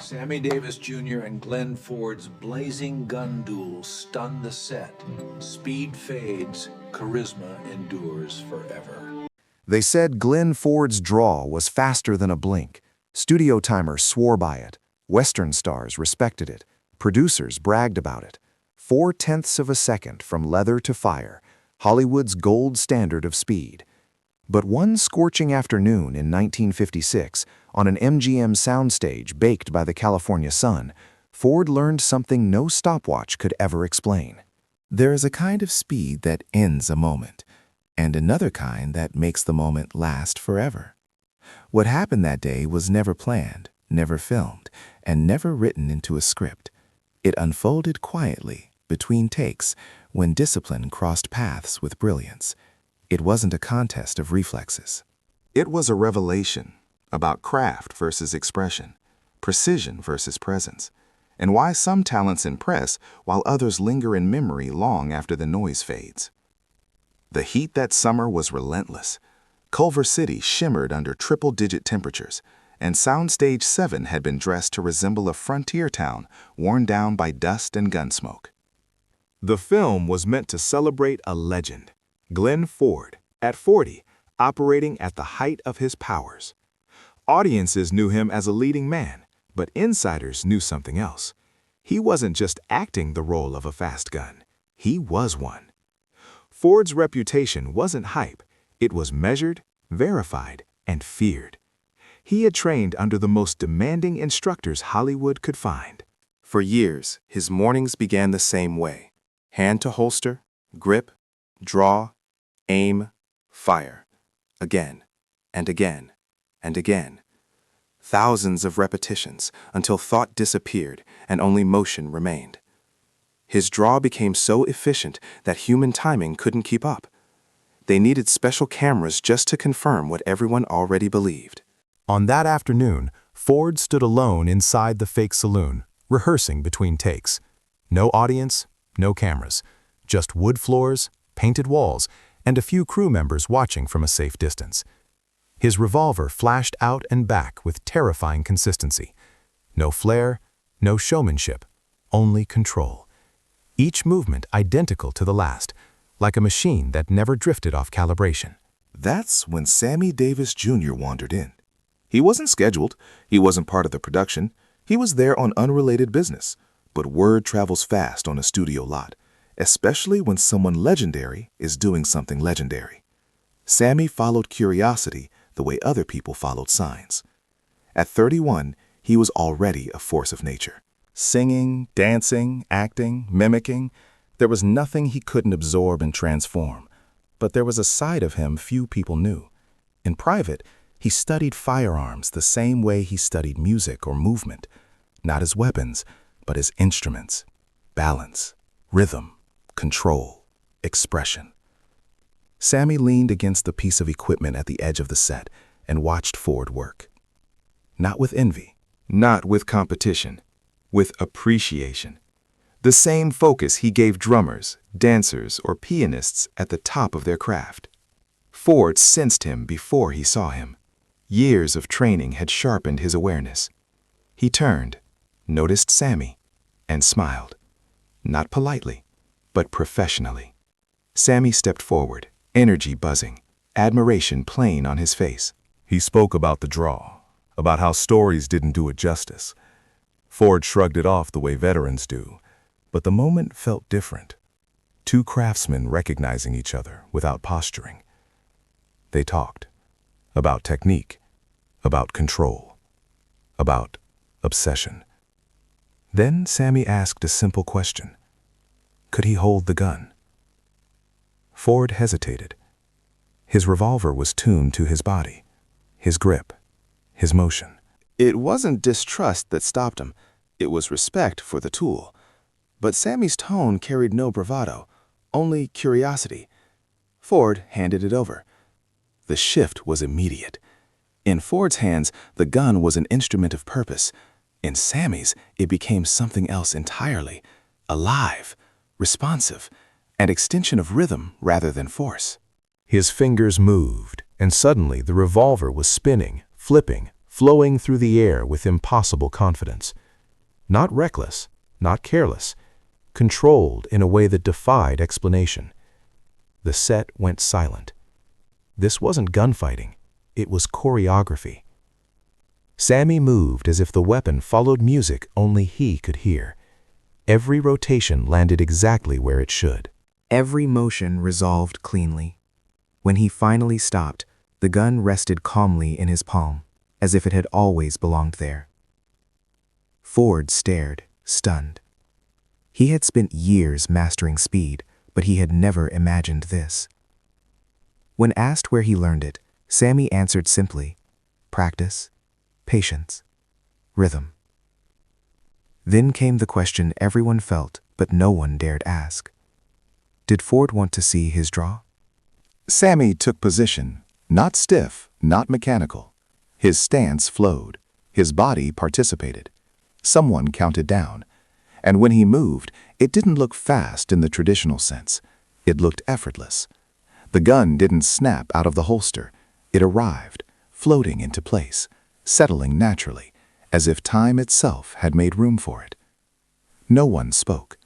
Sammy Davis Jr. and Glenn Ford's blazing gun duel stunned the set. Speed fades, charisma endures forever. They said Glenn Ford's draw was faster than a blink. Studio timers swore by it. Western stars respected it. Producers bragged about it. 0.4 of a second from leather to fire, Hollywood's gold standard of speed. But one scorching afternoon in 1956, on an MGM soundstage baked by the California sun, Ford learned something no stopwatch could ever explain. There is a kind of speed that ends a moment, and another kind that makes the moment last forever. What happened that day was never planned, never filmed, and never written into a script. It unfolded quietly, between takes, when discipline crossed paths with brilliance. It wasn't a contest of reflexes. It was a revelation about craft versus expression, precision versus presence, and why some talents impress while others linger in memory long after the noise fades. The heat that summer was relentless. Culver City shimmered under triple-digit temperatures, and Soundstage 7 had been dressed to resemble a frontier town worn down by dust and gunsmoke. The film was meant to celebrate a legend, Glenn Ford, at 40, operating at the height of his powers. Audiences knew him as a leading man, but insiders knew something else. He wasn't just acting the role of a fast gun. He was one. Ford's reputation wasn't hype. It was measured, verified, and feared. He had trained under the most demanding instructors Hollywood could find. For years, his mornings began the same way: hand to holster, grip, draw, aim, fire. Again, and again, and again. Thousands of repetitions until thought disappeared and only motion remained. His draw became so efficient that human timing couldn't keep up. They needed special cameras just to confirm what everyone already believed. On that afternoon, Ford stood alone inside the fake saloon, rehearsing between takes. No audience, no cameras, just wood floors, painted walls, and a few crew members watching from a safe distance. His revolver flashed out and back with terrifying consistency. No flair, no showmanship, only control. Each movement identical to the last, like a machine that never drifted off calibration. That's when Sammy Davis Jr. wandered in. He wasn't scheduled, he wasn't part of the production, he was there on unrelated business. But word travels fast on a studio lot, especially when someone legendary is doing something legendary. Sammy followed curiosity the way other people followed signs. At 31, he was already a force of nature. Singing, dancing, acting, mimicking, there was nothing he couldn't absorb and transform. But there was a side of him few people knew. In private, he studied firearms the same way he studied music or movement, not as weapons, but as instruments: balance, rhythm, control, expression. Sammy leaned against the piece of equipment at the edge of the set and watched Ford work. Not with envy, not with competition, with appreciation. The same focus he gave drummers, dancers, or pianists at the top of their craft. Ford sensed him before he saw him. Years of training had sharpened his awareness. He turned, noticed Sammy, and smiled. Not politely, but professionally. Sammy stepped forward, energy buzzing, admiration plain on his face. He spoke about the draw, about how stories didn't do it justice. Ford shrugged it off the way veterans do, but the moment felt different. Two craftsmen recognizing each other without posturing. They talked about technique, about control, about obsession. Then Sammy asked a simple question. Could he hold the gun? Ford hesitated. His revolver was tuned to his body, his grip, his motion. It wasn't distrust that stopped him. It was respect for the tool. But Sammy's tone carried no bravado, only curiosity. Ford handed it over. The shift was immediate. In Ford's hands, the gun was an instrument of purpose. In Sammy's, it became something else entirely: alive, responsive, an extension of rhythm rather than force. His fingers moved, and suddenly the revolver was spinning, flipping, flowing through the air with impossible confidence. Not reckless, not careless, controlled in a way that defied explanation. The set went silent. This wasn't gunfighting, it was choreography. Sammy moved as if the weapon followed music only he could hear. Every rotation landed exactly where it should. Every motion resolved cleanly. When he finally stopped, the gun rested calmly in his palm, as if it had always belonged there. Ford stared, stunned. He had spent years mastering speed, but he had never imagined this. When asked where he learned it, Sammy answered simply, practice, patience, rhythm. Then came the question everyone felt, but no one dared ask. Did Ford want to see his draw? Sammy took position, not stiff, not mechanical. His stance flowed. His body participated. Someone counted down. And when he moved, it didn't look fast in the traditional sense. It looked effortless. The gun didn't snap out of the holster. It arrived, floating into place, settling naturally, as if time itself had made room for it. No one spoke.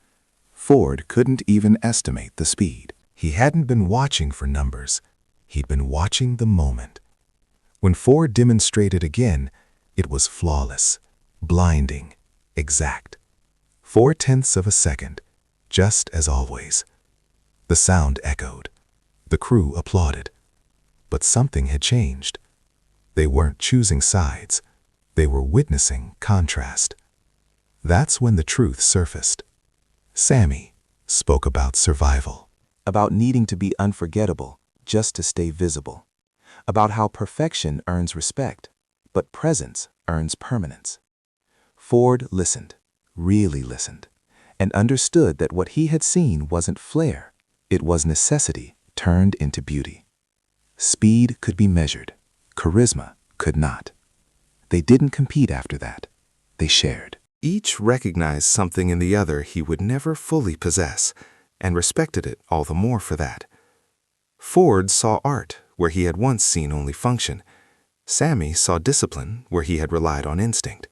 Ford couldn't even estimate the speed. He hadn't been watching for numbers. He'd been watching the moment. When Ford demonstrated again, it was flawless, blinding, exact. 0.4 of a second, just as always. The sound echoed. The crew applauded. But something had changed. They weren't choosing sides. They were witnessing contrast. That's when the truth surfaced. Sammy spoke about survival. About needing to be unforgettable just to stay visible. About how perfection earns respect, but presence earns permanence. Ford listened, really listened, and understood that what he had seen wasn't flair. It was necessity turned into beauty. Speed could be measured. Charisma could not. They didn't compete after that. They shared. Each recognized something in the other he would never fully possess, and respected it all the more for that. Ford saw art where he had once seen only function. Sammy saw discipline where he had relied on instinct.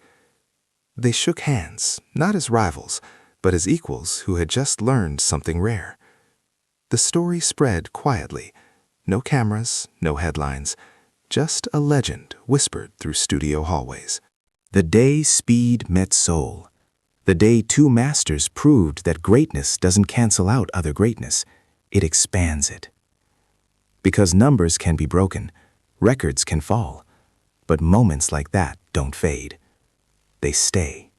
They shook hands, not as rivals, but as equals who had just learned something rare. The story spread quietly. No cameras, no headlines, just a legend whispered through studio hallways. The day speed met soul. The day two masters proved that greatness doesn't cancel out other greatness. It expands it. Because numbers can be broken, records can fall, but moments like that don't fade. They stay.